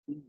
Good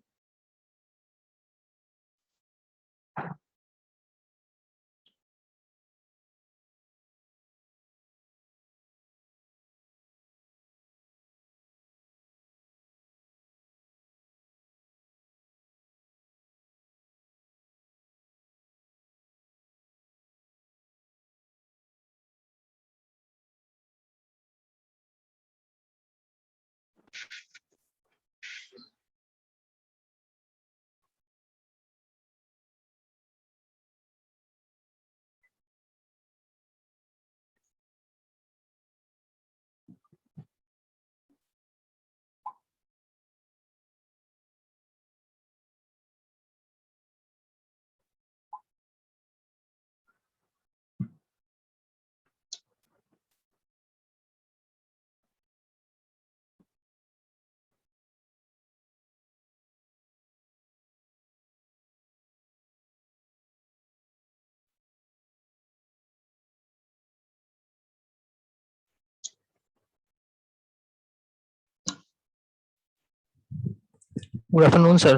afternoon sir.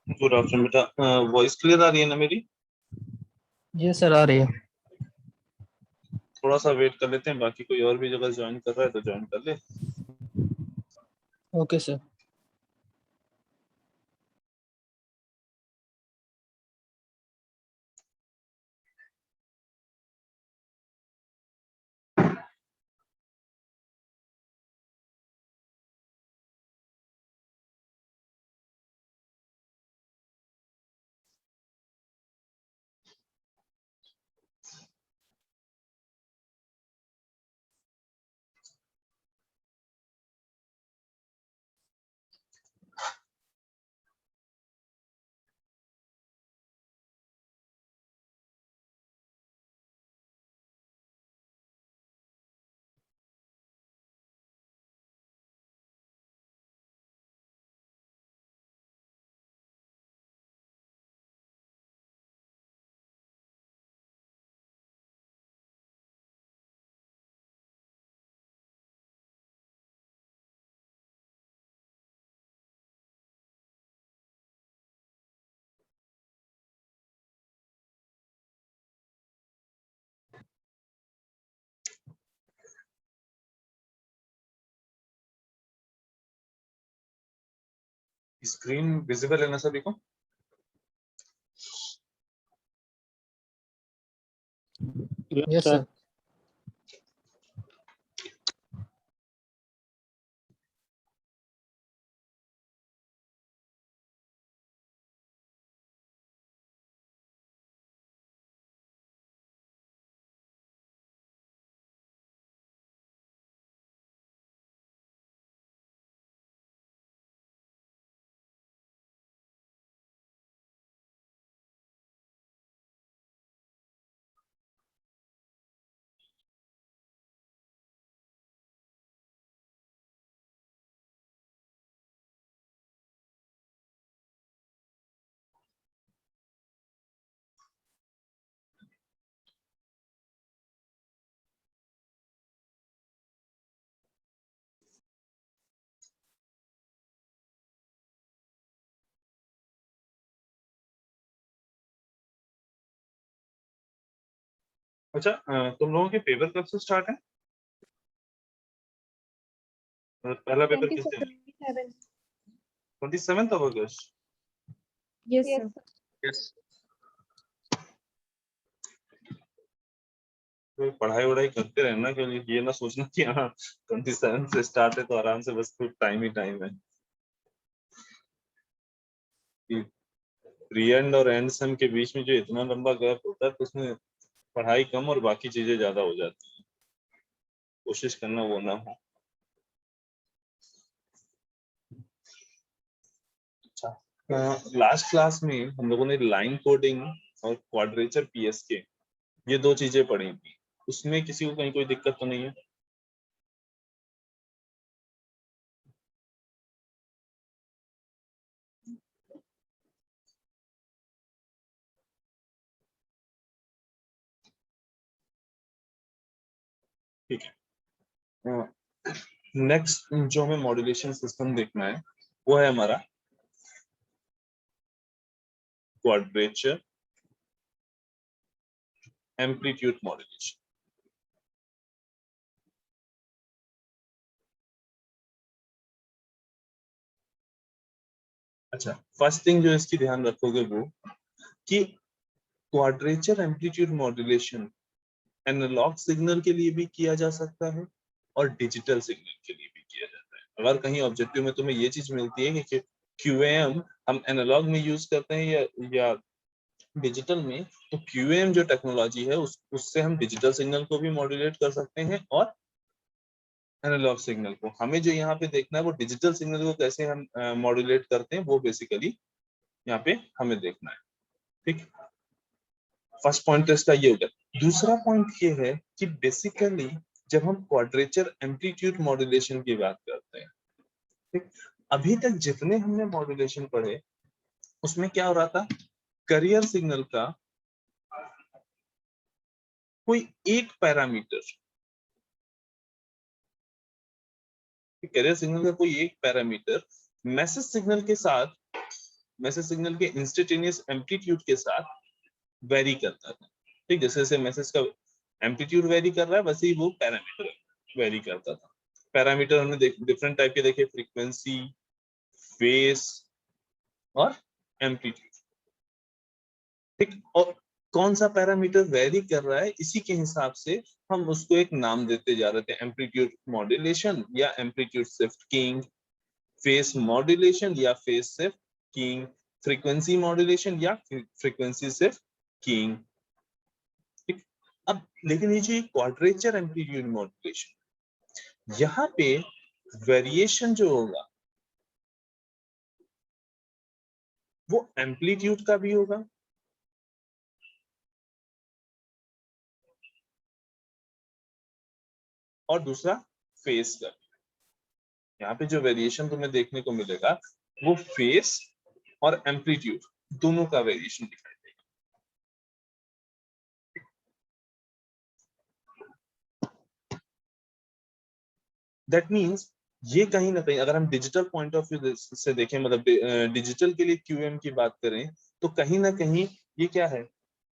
Good afternoon बेटा। Voice clear आ रही है ना मेरी? जी सर आ रही है। थोड़ा सा वेट कर लेते हैं, बाकी कोई और भी जगह ज्वाइन कर रहा है तो ज्वाइन कर ले। Okay sir. स्क्रीन विजिबल है ना सभी को? Yes sir. अच्छा, तुम लोगों के पेपर कब से स्टार्ट है? पहला पेपर किस दिन? 27 अगस्त। Yes, sir. यस। तो पढ़ाई वढ़ाई करते रहना, क्योंकि ये ना सोचना कि हाँ 27 से स्टार्ट है तो आराम से बस टाइम ही टाइम है। प्री एंड और एंड सेम के बीच में जो इतना लंबा गैप होता है तो उसमें पढ़ाई कम और बाकी चीजें ज्यादा हो जाती है। कोशिश करना वो ना हो। अच्छा, लास्ट क्लास में हम लोगों ने लाइन कोडिंग और क्वाड्रेचर पीएसके ये दो चीजें पढ़ी थी। उसमें किसी को कहीं कोई दिक्कत तो नहीं है? ठीक है। नेक्स्ट जो हमें मॉड्यूलेशन सिस्टम देखना है वो है हमारा क्वाड्रेचर एम्पलीट्यूड मॉड्यूलेशन। अच्छा, फर्स्ट थिंग जो इसकी ध्यान रखोगे वो कि quadrature amplitude modulation analog signal के लिए भी किया जा सकता है और डिजिटल सिग्नल के लिए भी किया जाता है। अगर कहीं ऑब्जेक्टिव में तुम्हें ये चीज मिलती है कि QAM हम एनालॉग में यूज करते हैं या डिजिटल में, तो QAM जो टेक्नोलॉजी है उससे हम डिजिटल सिग्नल को भी मॉड्यूलेट कर सकते हैं और एनालॉग सिग्नल को। हमें जो यहाँ पे देखना है वो डिजिटल सिग्नल को कैसे हम मॉड्यूलेट करते हैं, वो बेसिकली यहाँ पे हमें देखना है। ठीक, फर्स्ट पॉइंट तो इसका ये हो गया। दूसरा पॉइंट ये है कि बेसिकली जब हम क्वाड्रेचर एम्पलीट्यूड मॉड्यूलेशन की बात करते हैं, ठीक, अभी तक जितने हमने मॉड्यूलेशन पढ़े उसमें क्या हो रहा था, कैरियर सिग्नल का कोई एक पैरामीटर, कैरियर सिग्नल का कोई एक पैरामीटर मैसेज सिग्नल के साथ, मैसेज सिग्नल के इंस्टेंटेनियस एम्पलीट्यूड के साथ वेरी करता था। ठीक, जैसे जैसे मैसेज का एम्पलीट्यूड वेरी कर रहा है वैसे ही वो पैरामीटर वेरी करता था। पैरामीटर हमने डिफरेंट टाइप के देखे, फ्रीक्वेंसी, फेस और एम्पलीट्यूड। ठीक, और कौन सा पैरामीटर वेरी कर रहा है इसी के हिसाब से हम उसको एक नाम देते जा रहे थे, एम्पलीट्यूड मॉड्यूलेशन या amplitude shift keying, phase modulation या phase shift keying, frequency modulation या फ्रीक्वेंसी शिफ्ट कीइंग। ठीक, अब लेकिन ये जो क्वाड्रेचर एम्पलीट्यूड मॉड्यूलेशन, यहाँ पे वेरिएशन जो होगा वो एम्पलीट्यूड का भी होगा और दूसरा फेस का। यहाँ पे जो वेरिएशन तुम्हें देखने को मिलेगा वो फेस और एम्पलीट्यूड दोनों का वेरिएशन दिखाई देगा। दैट मीन्स ये कहीं ना कहीं अगर हम डिजिटल पॉइंट ऑफ व्यू से देखें, मतलब डिजिटल के लिए QAM की बात करें, तो कहीं ना कहीं ये क्या है,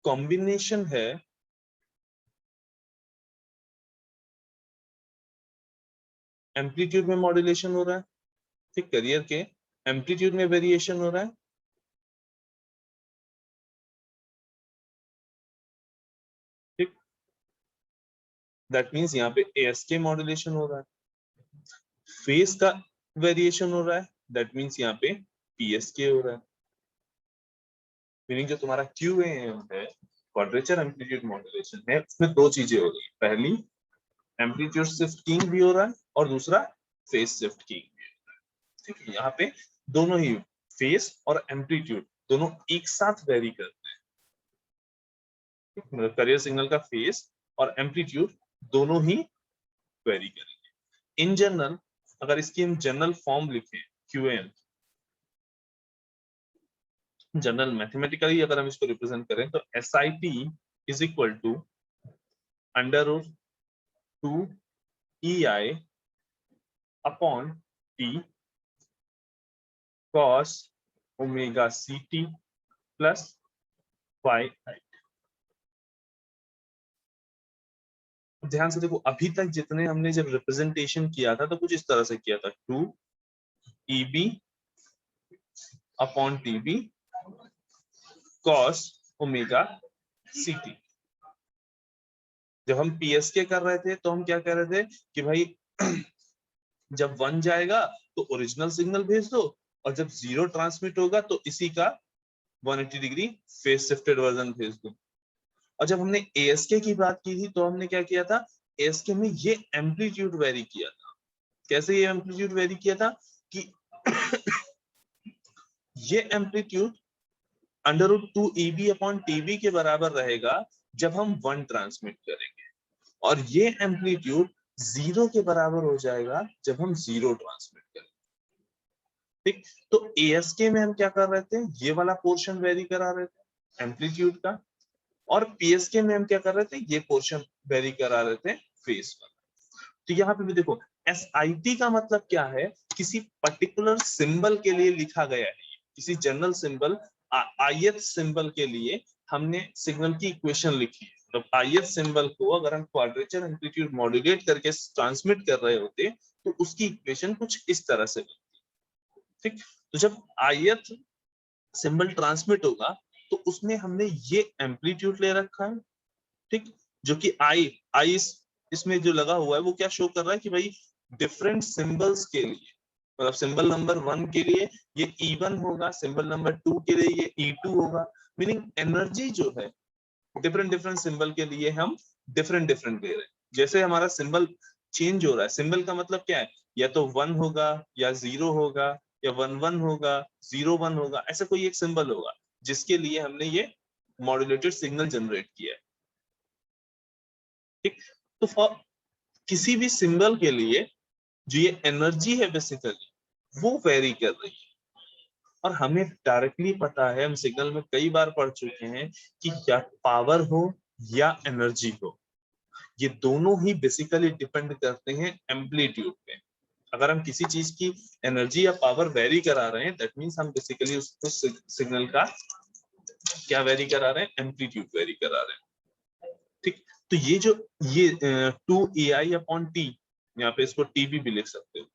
कॉम्बिनेशन है एम्पलीट्यूड में मॉड्यूलेशन हो रहा है, ठीक, कैरियर के एम्पलीट्यूड में वेरिएशन हो रहा है, ठीक, दैट मीन्स यहाँ पे ASK मॉड्यूलेशन हो रहा है, फेस का वेरिएशन हो रहा है, दैट मीन्स यहाँ पे PSK हो रहा है। मीनिंग जो तुम्हारा QAM है, क्वाड्रेचर एम्पलीट्यूड मॉड्यूलेशन है, उसमें दो चीजें हो रही है, पहली एम्पलीट्यूड शिफ्ट कीइंग भी हो रहा है और दूसरा फेस शिफ्ट कीइंग भी हो रहा है। ठीक है, यहाँ पे दोनों ही फेस और एम्पलीट्यूड दोनों एक साथ वेरी करते हैं। मतलब कैरियर सिग्नल का फेस और एम्पलीट्यूड दोनों ही वेरी करेंगे। इन जनरल अगर इसकी हम जनरल फॉर्म लिखें QAM, जनरल मैथमेटिकली अगर हम इसको रिप्रेजेंट करें तो SIT is equal to √2 EI upon T cos omega CT plus YI। ध्यान से देखो, अभी तक जितने हमने जब रिप्रेजेंटेशन किया था तो कुछ इस तरह से किया था, 2 EB upon TB cos omega CT। जब हम PSK कर रहे थे तो हम क्या कह रहे थे कि भाई जब 1 जाएगा तो ओरिजिनल सिग्नल भेज दो और जब 0 ट्रांसमिट होगा तो इसी का 180 डिग्री फेस शिफ्टेड वर्जन भेज दो। और जब हमने ASK की बात की थी तो हमने क्या किया था, ASK में ये एम्पलीट्यूड वेरी किया था। कैसे ये एम्पलीट्यूड वेरी किया था कि ये एम्पलीट्यूड √2 EB अपॉन TB के बराबर रहेगा जब हम 1 ट्रांसमिट करेंगे, और ये एम्पलीट्यूड 0 के बराबर हो जाएगा जब हम 0 ट्रांसमिट करेंगे। ठीक, तो ASK में हम क्या कर रहे थे, ये वाला पोर्शन वेरी करा रहे थे एम्पलीट्यूड का, और PSK में हम क्या कर रहे थे, ये पोर्शन वेरी करा रहे थे फेस का। तो यहाँ पे भी देखो, SIT का मतलब क्या है, किसी पर्टिकुलर सिंबल के लिए लिखा गया है, किसी जनरल सिंबल ith सिंबल के लिए हमने सिग्नल की इक्वेशन लिखी है। मतलब ith सिंबल को अगर हम क्वाड्रेचर एम्पलीट्यूड मॉड्यूलेट करके ट्रांसमिट कर रहे होते तो उसकी इक्वेशन कुछ इस तरह से बनती। ठीक, तो जब ith सिंबल ट्रांसमिट होगा तो उसमें हमने ये एम्पलीट्यूड ले रखा है। ठीक, जो कि आई इसमें जो लगा हुआ है वो क्या शो कर रहा है कि भाई डिफरेंट सिंबल्स के लिए, मतलब सिंबल नंबर 1 के लिए ये E1 होगा, सिंबल नंबर 2 के लिए ये E2 होगा। मीनिंग एनर्जी जो है डिफरेंट डिफरेंट सिंबल के लिए हम डिफरेंट डिफरेंट दे रहे हैं। जैसे हमारा सिंबल चेंज हो रहा है, सिंबल का मतलब क्या है, या तो 1 होगा या 0 होगा या 1 1 होगा 0 1 होगा, ऐसा कोई एक सिंबल होगा जिसके लिए हमने ये मॉड्यूलेटेड सिग्नल जनरेट किया है। ठीक, तो फॉर किसी भी सिंबल के लिए जो ये एनर्जी है बेसिकली वो वेरी कर रही है। और हमें डायरेक्टली पता है, हम सिग्नल में कई बार पढ़ चुके हैं कि या पावर हो या एनर्जी हो, ये दोनों ही बेसिकली डिपेंड करते हैं एम्पलीट्यूड पे। अगर हम किसी चीज की एनर्जी या पावर वेरी करा रहे हैं, दैट मींस हम बेसिकली उसको सिग्नल का क्या वेरी करा रहे हैं, एम्पलीट्यूड वेरी करा रहे हैं। ठीक, तो ये जो ये 2ei अपॉन टी, यहाँ पे इसको टी भी लिख सकते हो।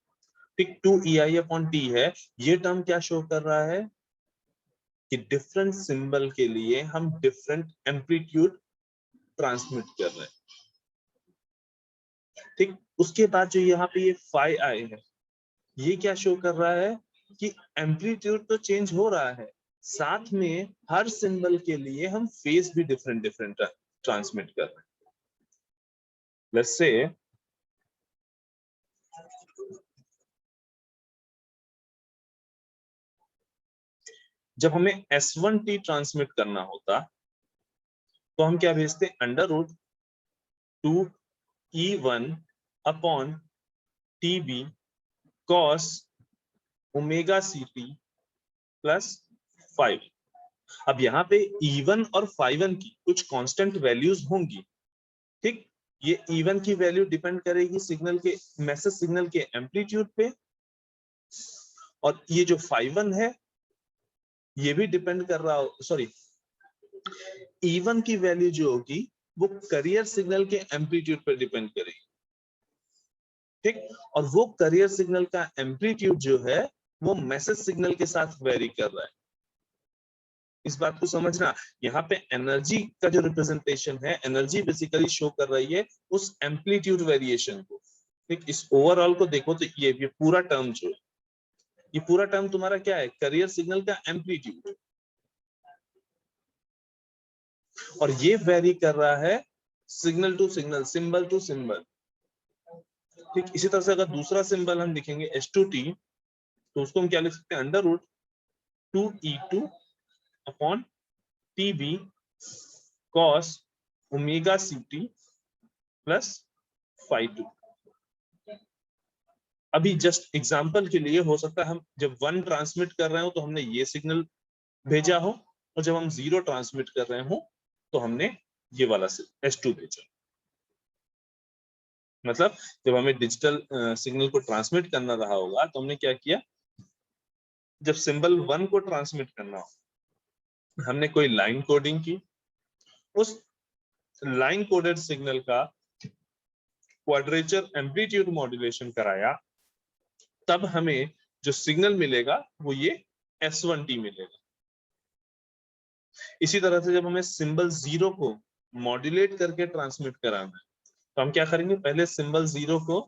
ठीक, 2ei अपॉन टी है, ये टर्म क्या शो कर रहा है कि डिफरेंट सिंबल के लिए हम डिफरेंट एम्पलीट्यूड ट्रांसमिट कर रहे हैं। ठीक, उसके बाद जो यहाँ पे ये फाई आई है, ये क्या शो कर रहा है कि एम्पलीट्यूड तो चेंज हो रहा है, साथ में हर सिंबल के लिए हम फेज भी डिफरेंट डिफरेंट ट्रांसमिट कर रहे हैं। लेट्स से जब हमें S1T ट्रांसमिट करना होता तो हम क्या भेजते, under root 2E1 upon TB cos omega CT plus 5। अब यहाँ पे E1 और phi1 की कुछ कांस्टेंट वैल्यूज होंगी। ठीक, ये E1 की वैल्यू डिपेंड करेगी सिग्नल के, मैसेज सिग्नल के एम्पलीट्यूड पे, और ये जो phi1 है ये भी डिपेंड कर रहा हो, सॉरी E1 की वैल्यू जो होगी वो करियर सिग्नल के एम्पलीट्यूड पर डिपेंड करेगी। ठीक, और वो करियर सिग्नल का एम्पलीट्यूड जो है वो मैसेज सिग्नल के साथ वेरी कर रहा है। इस बात को समझना, यहाँ पे एनर्जी का जो रिप्रेजेंटेशन है, एनर्जी बेसिकली शो कर रही है उस एम्पलीट्यूड वेरिएशन को। ठीक, इस ओवरऑल को देखो तो ये पूरा टर्म जो है, ये पूरा टर्म तुम्हारा क्या है, करियर सिग्नल का एम्पलीट्यूड, और ये वेरी कर रहा है signal to signal, symbol to symbol. ठीक, इसी तरह से अगर दूसरा सिंबल हम लिखेंगे S2T, तो उसको हम क्या लिख सकते हैं, under root 2E2 upon TB cos omega CT plus phi 2। अभी जस्ट एग्जांपल के लिए हो सकता है हम जब 1 ट्रांसमिट कर रहे हो तो हमने ये सिग्नल भेजा हो, और जब हम 0 ट्रांसमिट कर रहे हो तो हमने ये वाला S2 भेजा। मतलब जब हमें डिजिटल सिग्नल को ट्रांसमिट करना रहा होगा तो हमने क्या किया, जब सिंबल 1 को ट्रांसमिट करना हो हमने कोई लाइन कोडिंग की, उस लाइन कोडेड सिग्नल का क्वाड्रेचर एम्पलीट्यूड मॉड्यूलेशन कराया, तब हमें जो सिग्नल मिलेगा वो ये S1T मिलेगा। इसी तरह से जब हमें सिंबल 0 को मॉड्यूलेट करके ट्रांसमिट कराना है तो हम क्या करेंगे, पहले सिंबल 0 को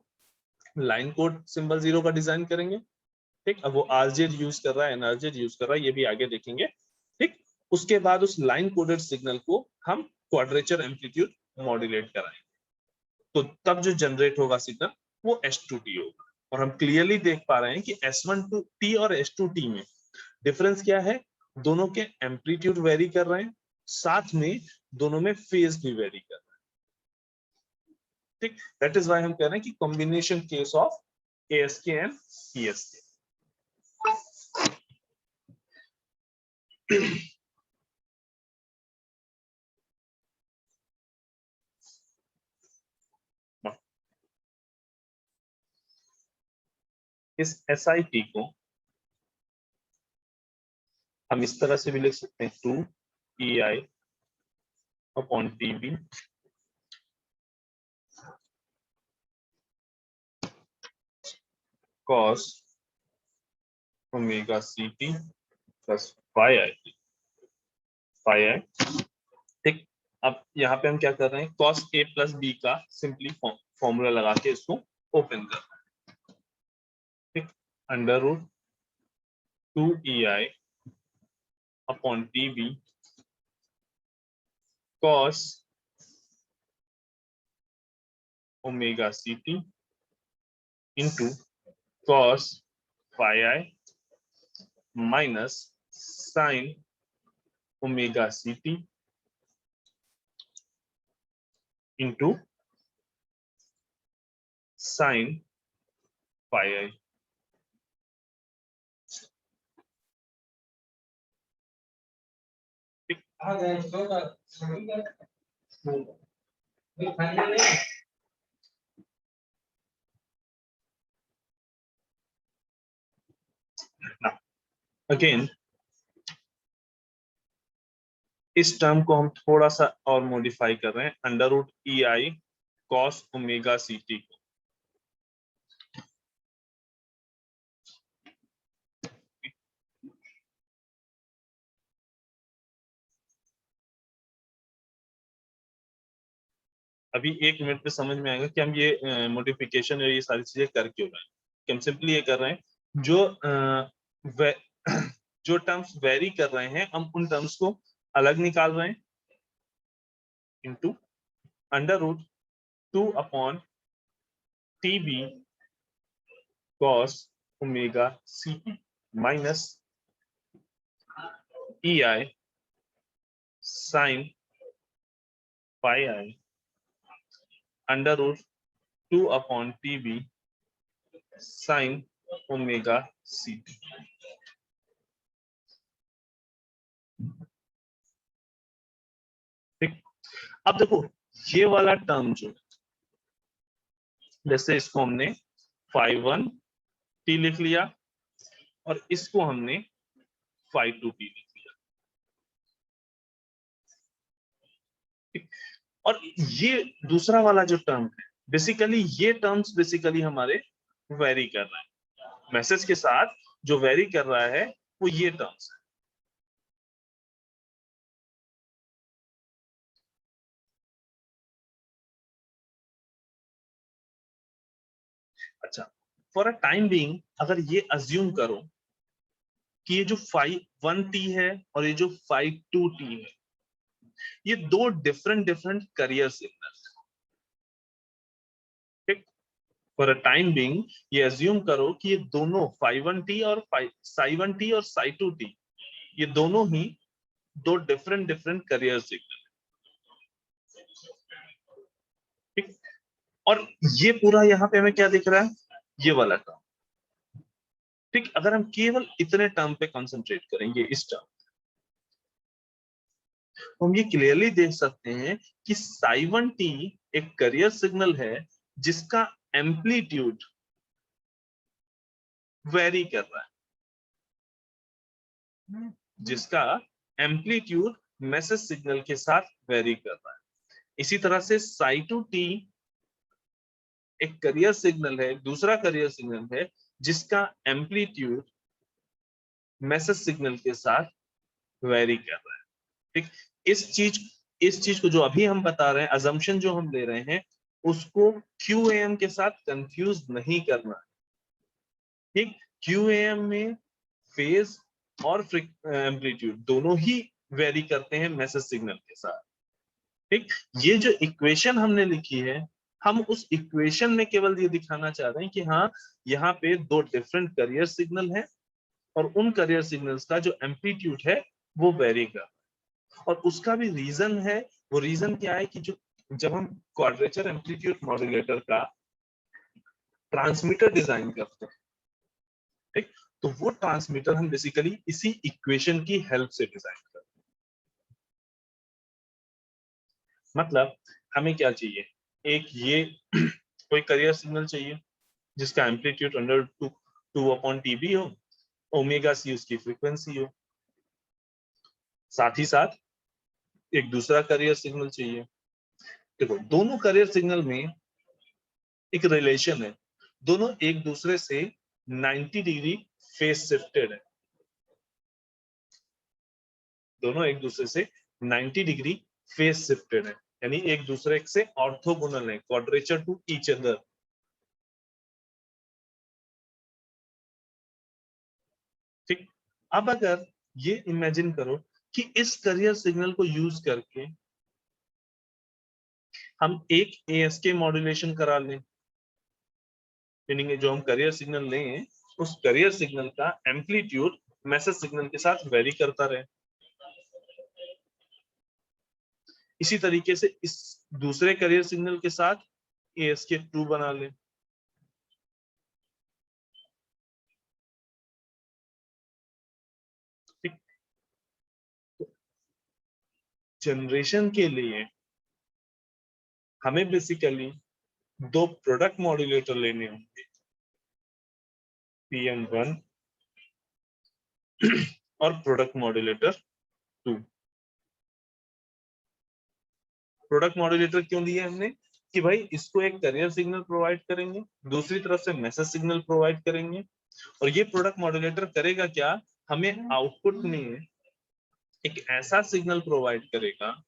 लाइन कोड सिंबल 0 का डिजाइन करेंगे। ठीक, अब वो RZ यूज कर रहा है, NRZ यूज कर रहा है, ये भी आगे देखेंगे। ठीक, उसके बाद उस लाइन कोडेड सिग्नल को हम क्वाड्रेचर एम्पलीट्यूड मॉड्यूलेट कराएंगे, तो तब जो जनरेट होगा सिग्नल वो S2T होगा। और हम क्लियरली देख पा रहे हैं कि S1T और S2T में डिफरेंस क्या है, दोनों के एम्पलीट्यूड वेरी कर रहे हैं, साथ में दोनों में फेज भी वेरी कर रहे हैं। ठीक, दैट इज व्हाई हम कह रहे हैं कि combination case of ASK and PSK। इस SIT को हम इस तरह से भी लिख सकते हैं 2 EI upon TB cos omega CT plus phi i, ठीक। अब यहाँ पे हम क्या कर रहे हैं, cos A प्लस B का सिंपली फॉर्मूला लगा के इसको ओपन कर रहे हैं, ठीक। Under root 2 EI upon TB cos omega CT into cos phi i minus sine omega CT into sine phi i। Again इस टर्म को हम थोड़ा सा और मॉडिफाई कर रहे हैं, under root EI cos omega CT को, अभी 1 मिनट में समझ में आएगा कि हम ये मॉडिफिकेशन और ये सारी चीजें कर क्यों रहे हैं। कि हम सिंपली ये कर रहे हैं जो टर्म्स वेरी कर रहे हैं हम उन टर्म्स को अलग निकाल रहे हैं, into under root 2 upon TB cos omega CT minus EI sin phi i under root 2 upon TB sin omega CT। ठीक। अब देखो ये वाला टर्म जो, जैसे इसको हमने phi 1 t लिख लिया और इसको हमने phi 2 t लिख लिया, ठीक। और ये दूसरा वाला जो टर्म है, बेसिकली ये टर्म्स बेसिकली हमारे वेरी कर रहे हैं, मैसेज के साथ जो वेरी कर रहा है वो ये टर्म्स है। अच्छा, फॉर अ टाइम बीइंग अगर ये अज्यूम करो कि ये जो phi 1t है और ये जो phi 2t है, ये दो डिफरेंट करियर सिग्नल, ठीक। फॉर अ टाइम बीइंग ये अज्यूम करो कि ये दोनों phi 1t और psi 1t और psi 2t ये दोनों ही दो डिफरेंट करियर सिग्नल, ठीक। और ये पूरा यहाँ पे हमें क्या दिख रहा है, ये वाला टर्म, ठीक। अगर हम केवल इतने टर्म पे कंसंट्रेट करेंगे, इस टर्म, तो हम ये क्लियरली देख सकते हैं कि psi 1t एक करियर सिग्नल है जिसका एम्पलीट्यूड वेरी कर रहा है, जिसका एम्पलीट्यूड मैसेज सिग्नल के साथ वेरी कर रहा है। इसी तरह से psi 2t एक करियर सिग्नल है, दूसरा करियर सिग्नल है जिसका एम्पलीट्यूड मैसेज सिग्नल के साथ वेरी कर रहा है, ठीक। इस चीज को जो अभी हम बता रहे हैं, अजम्पशन जो हम ले रहे हैं, उसको QAM के साथ कंफ्यूज नहीं करना, ठीक। QAM में फेज और एम्पलीट्यूड दोनों ही वेरी करते हैं मैसेज सिग्नल के साथ, ठीक। ये जो इक्वेशन हमने लिखी है, हम उस इक्वेशन में केवल ये दिखाना चाह रहे हैं कि हाँ, यहाँ पे दो डिफरेंट करियर सिग्नल हैं और उन करियर सिग्नल्स का जो एम्पलीट्यूड है वो वेरी कर, और उसका भी रीजन है। वो रीजन क्या है कि जो जब हम क्वाड्रेचर एम्पलीट्यूड मॉड्यूलेटर का ट्रांसमीटर डिजाइन करते हैं, ठीक, तो वो ट्रांसमीटर हम बेसिकली इसी इक्वेशन की हेल्प से डिजाइन करते हैं। मतलब हमें क्या चाहिए, एक ये कोई करियर सिग्नल चाहिए जिसका एम्पलीट्यूड अंडर 2 अपॉन TB हो, ओमेगा c उसकी फ्रीक्वेंसी हो, साथ ही साथ एक दूसरा करियर सिग्नल चाहिए। देखो दोनों करियर सिग्नल में एक रिलेशन है, दोनों एक दूसरे से 90 डिग्री फेस शिफ्टेड है, दोनों एक दूसरे से 90 डिग्री फेस शिफ्टेड है, यानी एक दूसरे से ऑर्थोगोनल है, क्वाड्रेचर टू ईच अदर। ठीक, अब अगर ये इमेजिन करो कि इस करियर सिग्नल को यूज करके हम एक ASK मॉड्यूलेशन करा लें, मीनिंग जो हम करियर सिग्नल लें उस करियर सिग्नल का एम्पलीट्यूड मैसेज सिग्नल के साथ वेरी करता रहे। इसी तरीके से इस दूसरे करियर सिग्नल के साथ ASK2 बना लें। ठीक, जनरेशन के लिए हमें बेसिकली दो प्रोडक्ट मॉड्यूलेटर लेने होंगे, PM1 और प्रोडक्ट मॉड्यूलेटर 2। प्रोडक्ट मॉड्यूलेटर क्यों लिए हमने कि भाई इसको एक करियर सिग्नल प्रोवाइड करेंगे, दूसरी तरफ से मैसेज सिग्नल प्रोवाइड करेंगे, और ये प्रोडक्ट मॉड्यूलेटर करेगा क्या, हमें आउटपुट में एक ऐसा सिग्नल प्रोवाइड करेगा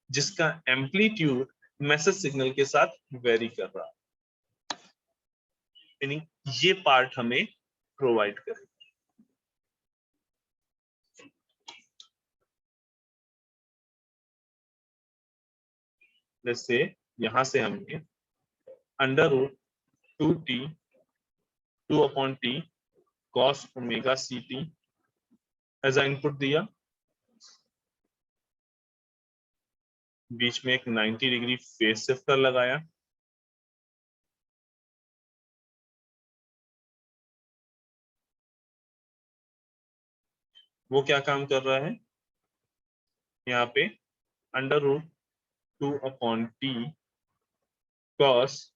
जिसका एम्पलीट्यूड मैसेज सिग्नल के साथ वेरी कर रहा है, मीनिंग ये पार्ट हमें प्रोवाइड करेगा। जैसे यहां से हमने √2t 2/t cos omega CT as input दिया, बीच में एक 90 डिग्री फेस शिफ्टर लगाया, वो क्या काम कर रहा है, यहाँ पे √2/t cos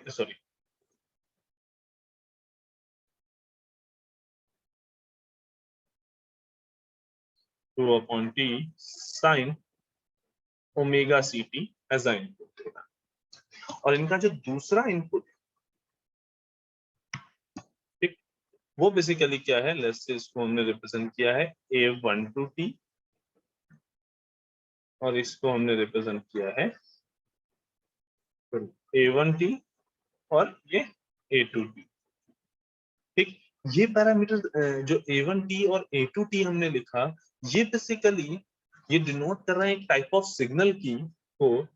sorry 2/t sin omega CT as input देगा। और इनका जो दूसरा इनपुट, ठीक, वो बेसिकली क्या है, लेट्स से इसको हमने रिप्रेजेंट किया है A12t और इसको हमने रिप्रेजेंट किया है A1t और ये A2t। ठीक, ये पैरामीटर जो A1t और A2t हमने लिखा, ये बेसिकली ये डिनोट कर रहा है एक टाइप ऑफ सिग्नल की को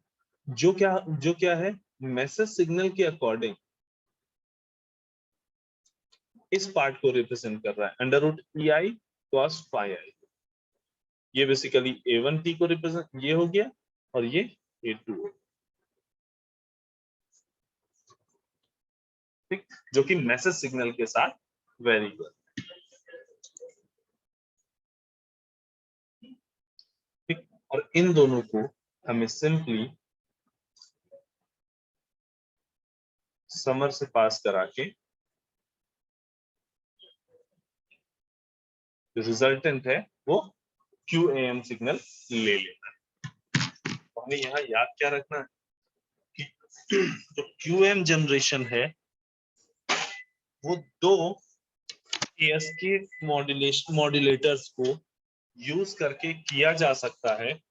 जो क्या है, मैसेज सिग्नल के अकॉर्डिंग इस पार्ट को रिप्रेजेंट कर रहा है, √EI cos phi i। ये बेसिकली A1t को रिप्रेजेंट ये हो गया और ये A2 हो, ठीक, जो कि मैसेज सिग्नल के साथ वेरी कर, ठीक। और इन दोनों को हमें सिंपली समर से पास करा के जो रिजल्टेंट है वो QAM सिग्नल ले लेना है। तो हमें यहाँ याद क्या रखना है कि जो QAM जनरेशन है वो दो ASK मॉड्यूलेटर्स को यूज करके किया जा सकता है,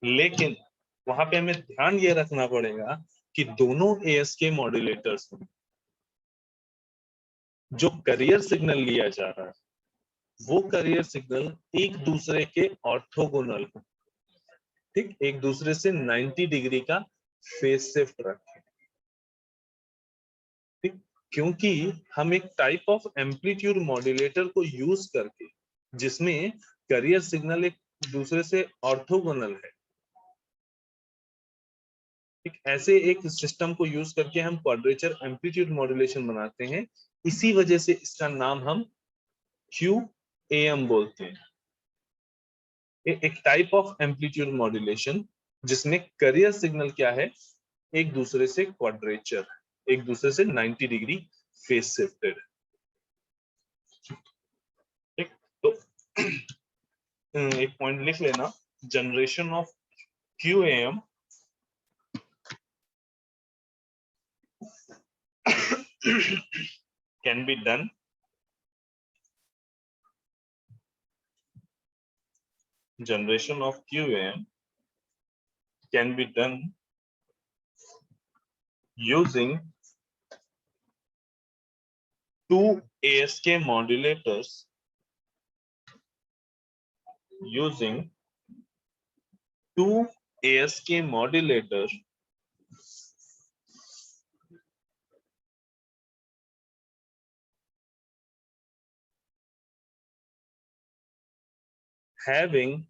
लेकिन वहां पे हमें ध्यान ये रखना पड़ेगा कि दोनों ASK मॉड्यूलेटर्स में जो करियर सिग्नल लिया जा रहा है वो करियर सिग्नल एक दूसरे के ऑर्थोगोनल हो, ठीक, एक दूसरे से 90 डिग्री का फेस शिफ्ट रखें, ठीक, क्योंकि हम एक टाइप ऑफ एम्पलीट्यूड मॉड्यूलेटर को यूज करके जिसमें करियर सिग्नल एक दूसरे से ऑर्थोगोनल है, ठीक, ऐसे एक सिस्टम को यूज करके हम क्वाड्रेचर एम्पलीट्यूड मॉड्यूलेशन बनाते हैं। इसी वजह से इसका नाम हम QAM बोलते हैं, एक टाइप ऑफ एम्पलीट्यूड मॉड्यूलेशन जिसमें करियर सिग्नल क्या है, एक दूसरे से क्वाड्रेचर, एक दूसरे से 90 डिग्री फेस शिफ्टेड, ठीक। तो एक पॉइंट लिख लेना, generation of QAM can be done generation of QAM can be done using two ASK modulators having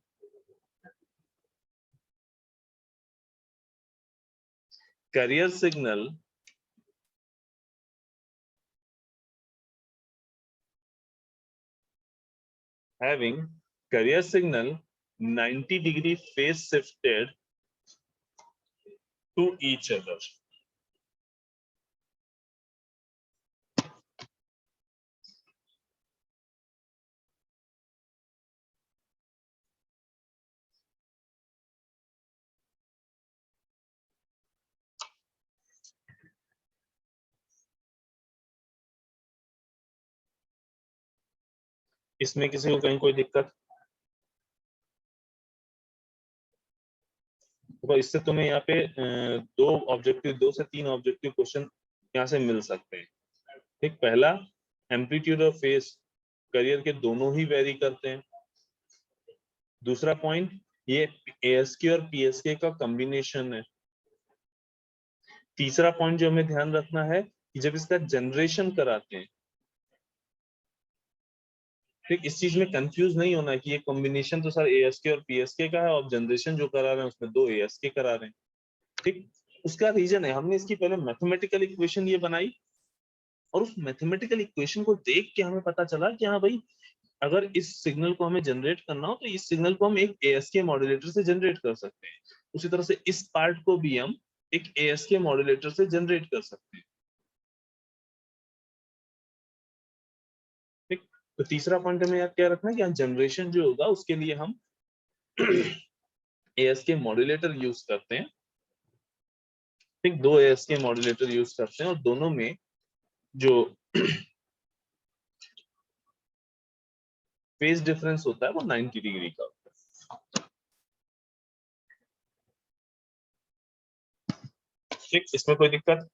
carrier signal having carrier signal 90-degree phase shifted to each other. इसमें किसी को कहीं कोई दिक्कत? तो इससे तुम्हें यहाँ पे दो से तीन ऑब्जेक्टिव क्वेश्चन यहाँ से मिल सकते हैं। ठीक, पहला एम्पलीट्यूड और फेज करियर के दोनों ही वेरी करते हैं। दूसरा पॉइंट, ये ASK और PSK का कॉम्बिनेशन है। तीसरा पॉइंट जो हमें ध्यान रखना है कि जब इसका जनरेशन कराते हैं, ठीक, इस चीज में कंफ्यूज नहीं होना है कि ये कॉम्बिनेशन तो सर ASK और PSK का है और जनरेशन जो करा रहे हैं उसमें दो ASK करा रहे हैं। ठीक, उसका रीजन है, हमने इसकी पहले मैथमेटिकल इक्वेशन ये बनाई और उस मैथमेटिकल इक्वेशन को देख के हमें पता चला कि हाँ भाई, अगर इस सिग्नल को हमें जनरेट करना हो तो इस सिग्नल को हम एक ASK मॉड्यूलेटर से जनरेट कर सकते हैं। उसी तरह से इस पार्ट को भी हम एक ASK मॉड्यूलेटर से जनरेट कर सकते हैं। ठीक, तो तीसरा पॉइंट हमें याद क्या रखना है कि जनरेशन जो होगा उसके लिए हम ASK मॉड्यूलेटर यूज करते हैं। ठीक, दो ASK मॉड्यूलेटर यूज करते हैं और दोनों में जो फेज डिफरेंस होता है वो 90 डिग्री का होता है। ठीक, इसमें कोई दिक्कत?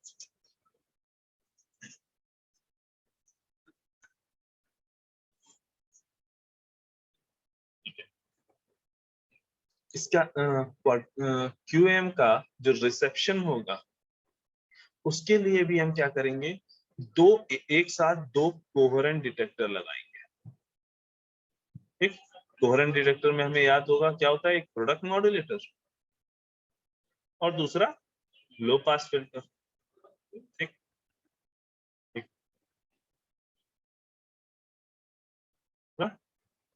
इसका QAM का जो रिसेप्शन होगा उसके लिए भी हम क्या करेंगे, एक साथ दो कोहेरेंट डिटेक्टर लगाएंगे। ठीक, कोहेरेंट डिटेक्टर में हमें याद होगा क्या होता है, एक प्रोडक्ट मॉड्यूलेटर और दूसरा लो पास फिल्टर। ठीक,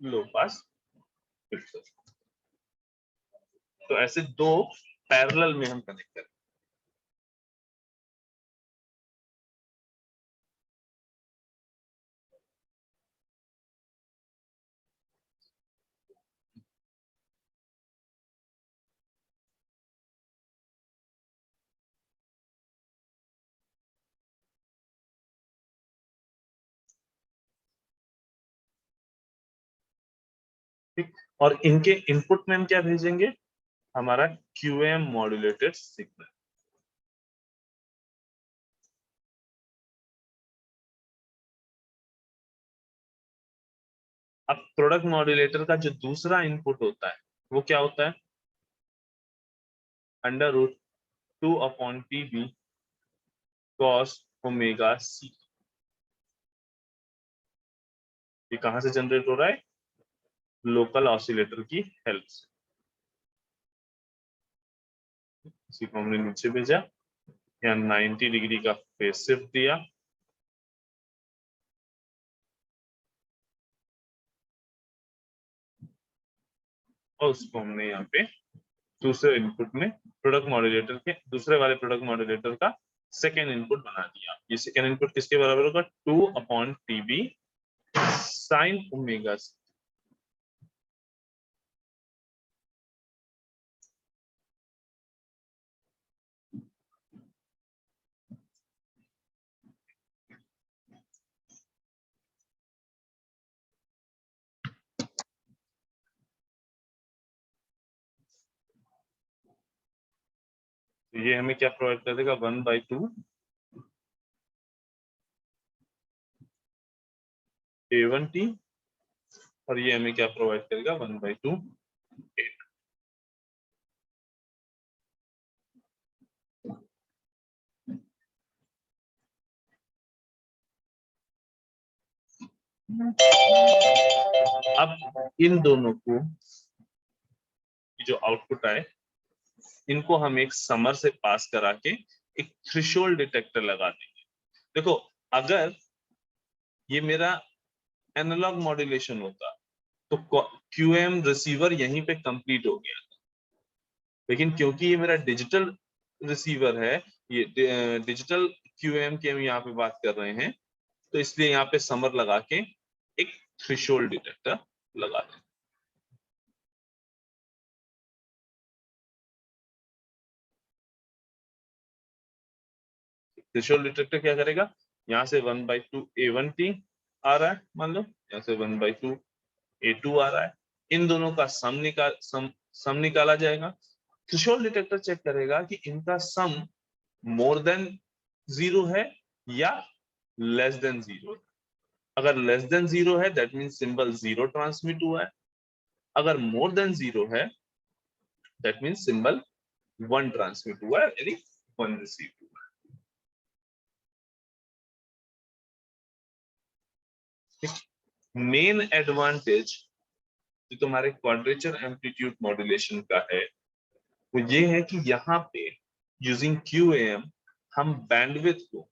लो पास फिल्टर, तो ऐसे दो पैरेलल में हम कनेक्ट करें। ठीक, और इनके इनपुट में हम क्या भेजेंगे, हमारा QAM मॉड्यूलेटेड सिग्नल। अब प्रोडक्ट मॉड्यूलेटर का जो दूसरा इनपुट होता है वो क्या होता है, √2/TB cos ओमेगा C। ये कहां से जनरेट हो रहा है, लोकल ऑसिलेटर की हेल्प से। इसी को हमने नीचे भेजा, यहाँ 90 डिग्री का फेज शिफ्ट दिया और उसको हमने यहाँ पे दूसरे इनपुट में प्रोडक्ट मॉड्यूलेटर के दूसरे वाले प्रोडक्ट मॉड्यूलेटर का सेकेंड इनपुट बना दिया। ये सेकेंड इनपुट किसके बराबर होगा, 2/TB sin ओमेगा C। तो ये हमें क्या प्रोवाइड कर देगा, 1/2 A1T, और ये हमें क्या प्रोवाइड करेगा, 1/2 A2। अब इन दोनों को जो आउटपुट आए, इनको हम एक समर से पास करा के एक थ्रेशोल्ड डिटेक्टर लगा देंगे। देखो, अगर ये मेरा एनालॉग मॉड्यूलेशन होता तो QAM रिसीवर यहीं पे कंप्लीट हो गया, लेकिन क्योंकि ये मेरा डिजिटल रिसीवर है, ये डिजिटल QAM की हम यहाँ पे बात कर रहे हैं, तो इसलिए यहाँ पे समर लगा के एक थ्रेशोल्ड डिटेक्टर लगा दें। थ्रेशोल्ड डिटेक्टर क्या करेगा, यहाँ से 1/2 A1T आ रहा है, मान लो यहाँ से 1/2 A2 आ रहा है, इन दोनों का सम निकाला जाएगा। थ्रेशोल्ड डिटेक्टर चेक करेगा कि इनका सम मोर देन 0 है या लेस देन 0। अगर लेस देन 0 है दैट मींस सिंबल 0 ट्रांसमिट हुआ है, अगर मोर देन 0 है दैट मींस सिंबल 1 ट्रांसमिट हुआ है, यानी 1 रिसीव हुआ है। मेन एडवांटेज जो तुम्हारे क्वाड्रेचर एम्पलीट्यूड मॉड्यूलेशन का है वो ये है कि यहाँ पे यूजिंग QAM हम बैंडविड्थ को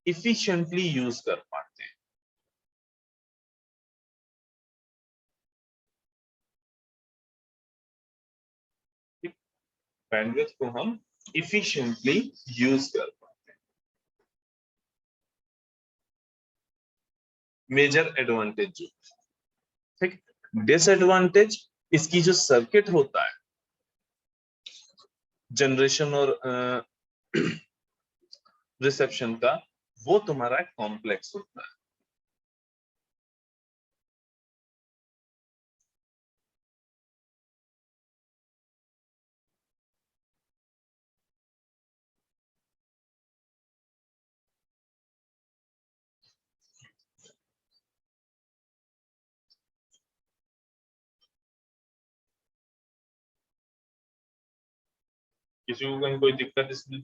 इफिशिएंटली यूज कर पाते हैं। बैंडविड्थ को हम इफिशिएंटली यूज कर पाते हैं। मेजर एडवांटेज जो, ठीक। डिसएडवांटेज, इसकी जो सर्किट होता है जनरेशन और रिसेप्शन का, वो तुम्हारा कॉम्प्लेक्स होता है। किसी को कहीं कोई दिक्कत इसमें?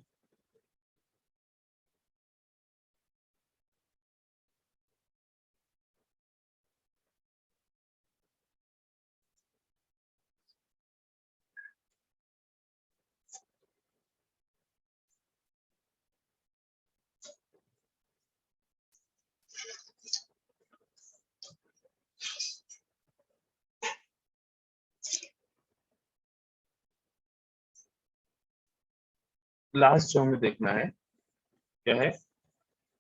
लास्ट जो हमें देखना है क्या है,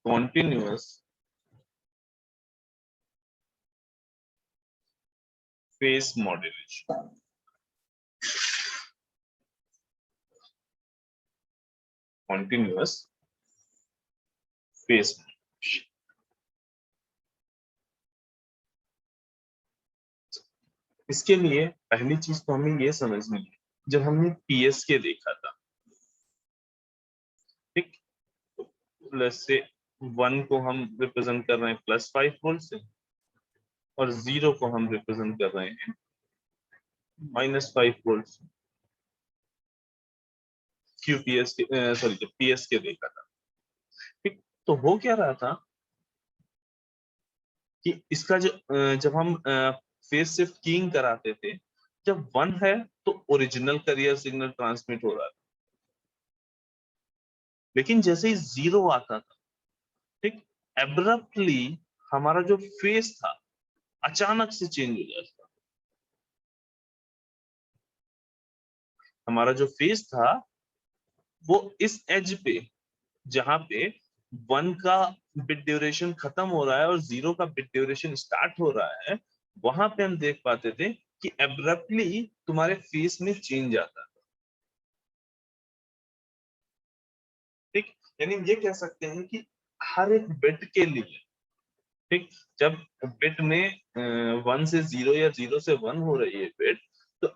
continuous phase modulation. Continuous phase modulation, इसके लिए पहली चीज तो हमें ये समझनी है, जब हमने PSK देखा था, ठीक, प्लस से 1 को हम रिप्रेजेंट कर रहे हैं +5 वोल्ट से, और 0 को हम रिप्रेजेंट कर रहे हैं -5 वोल्ट से। जब PSK देखा था, ठीक, तो हो क्या रहा था कि इसका जब हम फेज शिफ्ट कीइंग कराते थे, जब 1 है तो ओरिजिनल कैरियर सिग्नल ट्रांसमिट हो रहा था, लेकिन जैसे ही 0 आता था, ठीक, एब्रप्टली हमारा जो फेज था अचानक से चेंज हो जाता। हमारा जो फेज था वो इस एज पे, जहां पे 1 का बिट ड्यूरेशन खत्म हो रहा है और 0 का बिट ड्यूरेशन स्टार्ट हो रहा है, वहां पे हम देख पाते थे कि एब्रप्टली तुम्हारे फेस में चेंज आता है, ठीक। यानी ये कह सकते हैं कि हर एक बिट के लिए, ठीक, जब बिट में 1 से 0 या 0 से 1 हो रही है बिट, तो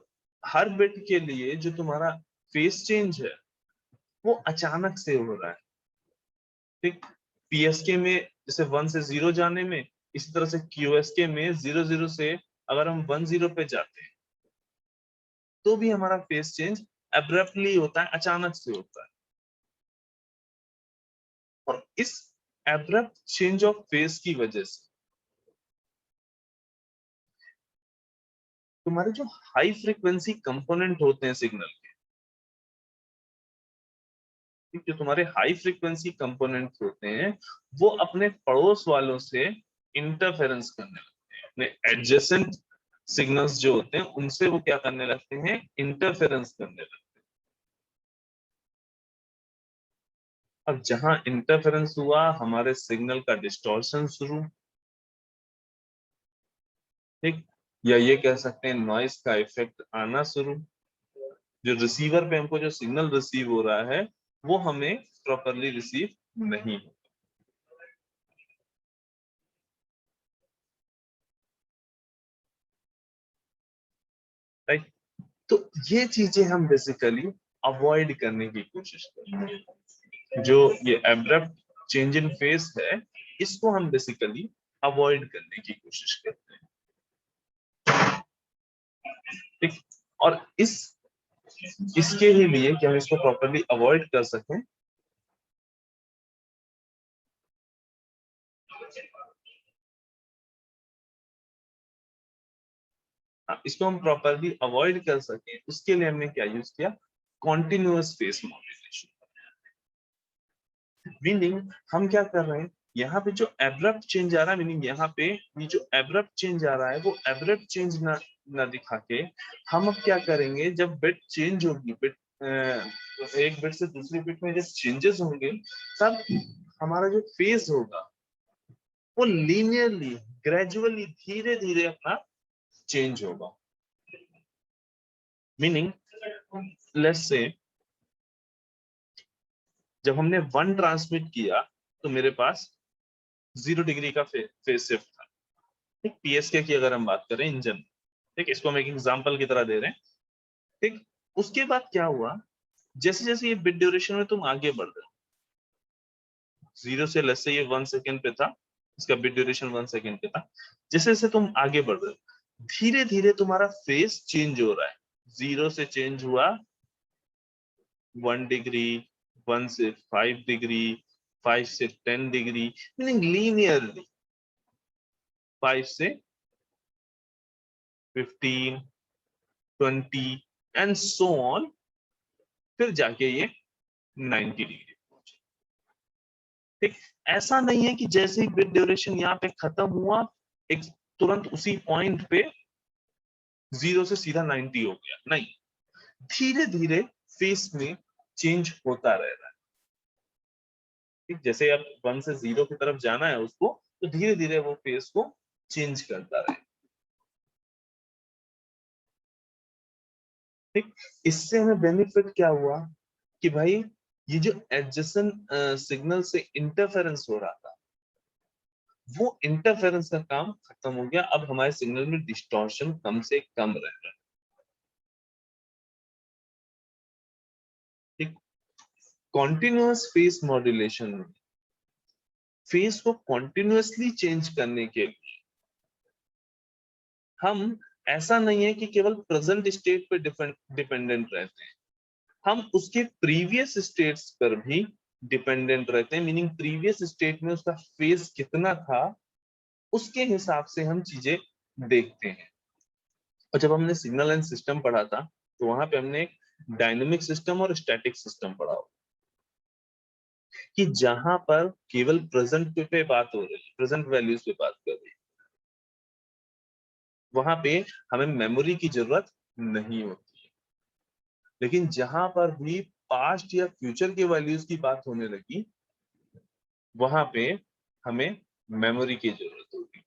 हर बिट के लिए जो तुम्हारा फेस चेंज है वो अचानक से हो रहा है। ठीक, पीएसके में जैसे 1 से 0 जाने में, इसी तरह से क्यूएसके में 0 से अगर हम 10 पे जाते हैं तो भी हमारा फेस चेंज एब्रप्टली होता है, अचानक से होता है। और इस एब्रप्ट चेंज ऑफ फेस की वजह से तुम्हारे जो हाई फ्रीक्वेंसी कंपोनेंट होते हैं सिग्नल के, जो तुम्हारे हाई फ्रीक्वेंसी कंपोनेंट होते हैं, वो अपने पड़ोस वालों से इंटरफेरेंस करने लगते हैं। अपने एडजेसेंट सिग्नल्स जो होते हैं उनसे वो क्या करने लगते हैं, इंटरफेरेंस करने लगते हैं। अब जहां इंटरफेरेंस हुआ, हमारे सिग्नल का डिस्टॉर्शन शुरू। ठीक, या ये कह सकते हैं नॉइस का इफेक्ट आना शुरू। जो रिसीवर पे हमको जो सिग्नल रिसीव हो रहा है वो हमें प्रॉपरली रिसीव नहीं हो। राइट, तो ये चीजें हम बेसिकली अवॉइड करने की कोशिश करते हैं। जो ये एब्रप्ट चेंज इन फेस है, इसको हम बेसिकली अवॉइड करने की कोशिश करते हैं। ठीक, और इसके ही लिए कि हम इसको प्रॉपरली अवॉइड कर सकें, इसको हम प्रॉपरली अवॉइड कर सकें, उसके लिए हमने क्या यूज किया, कॉन्टिन्यूअस फेस मॉड्यूलेशन। मीनिंग हम क्या कर रहे हैं, यहाँ पे जो एब्रप्ट चेंज आ रहा है, मीनिंग यहाँ पे ये जो एब्रप्ट चेंज आ रहा है वो एब्रप्ट चेंज ना दिखा के हम अब क्या करेंगे, जब बिट चेंज होगी, बिट एक बिट से दूसरी बिट में जब चेंजेस होंगे, तब हमारा जो फेज होगा वो लीनियरली, ग्रेजुअली, धीरे धीरे अपना चेंज होगा। मीनिंग लेट्स से जब हमने 1 ट्रांसमिट किया तो मेरे पास 0 डिग्री का फेज शिफ्ट था। ठीक, पीएसके की अगर हम बात करें इंजन, ठीक, इसको हम एक एग्जांपल की तरह दे रहे हैं। ठीक, उसके बाद क्या हुआ, जैसे जैसे ये बिट ड्यूरेशन में तुम आगे बढ़ रहे हो, 0 से लेट्स से ये 1 सेकेंड पे था, इसका बिट ड्यूरेशन 1 सेकेंड पे था, जैसे जैसे तुम आगे बढ़ रहे हो धीरे धीरे तुम्हारा फेस चेंज हो रहा है। 0 से चेंज हुआ 1 डिग्री, 1 से 5 डिग्री, 5 से 10 डिग्री, मीनिंग लीनियरली 5 से 15, 20 एंड सो ऑन, फिर जाके ये 90 डिग्री पहुंचे। ठीक, ऐसा नहीं है कि जैसे ही बिट ड्यूरेशन यहाँ पे खत्म हुआ, एक तुरंत उसी पॉइंट पे 0 से सीधा 90 हो गया, नहीं, धीरे धीरे फेस में चेंज होता रह रहा है। ठीक, जैसे अब 1 से 0 की तरफ जाना है उसको, तो धीरे धीरे वो फेस को चेंज करता रहे। ठीक, इससे हमें बेनिफिट क्या हुआ कि भाई ये जो एडजेसेंट सिग्नल से इंटरफेरेंस हो रहा था, वो इंटरफेरेंस का काम खत्म हो गया। अब हमारे सिग्नल में डिस्टॉर्शन कम से कम रह रहा है। ठीक, कॉन्टिन्यूअस फेस मॉड्यूलेशन में फेस को कॉन्टिन्यूअसली चेंज करने के लिए हम, ऐसा नहीं है कि केवल प्रेजेंट स्टेट पे डिपेंडेंट रहते हैं, हम उसके प्रीवियस स्टेट्स पर भी डिपेंडेंट रहते हैं। मीनिंग प्रीवियस स्टेट में उसका फेस कितना था, उसके हिसाब से हम चीजें देखते हैं। और जब हमने सिग्नल एंड सिस्टम पढ़ा था तो वहां पे हमने एक डायनेमिक सिस्टम और स्टैटिक सिस्टम पढ़ा हो, कि जहां पर केवल प्रेजेंट पे बात हो रही है, प्रेजेंट वैल्यूज पे बात कर रही है, वहां पे हमें मेमोरी की जरूरत नहीं होती है। लेकिन जहां पर भी पास्ट या फ्यूचर के वैल्यूज की बात होने लगी, वहां पे हमें मेमोरी की जरूरत होगी।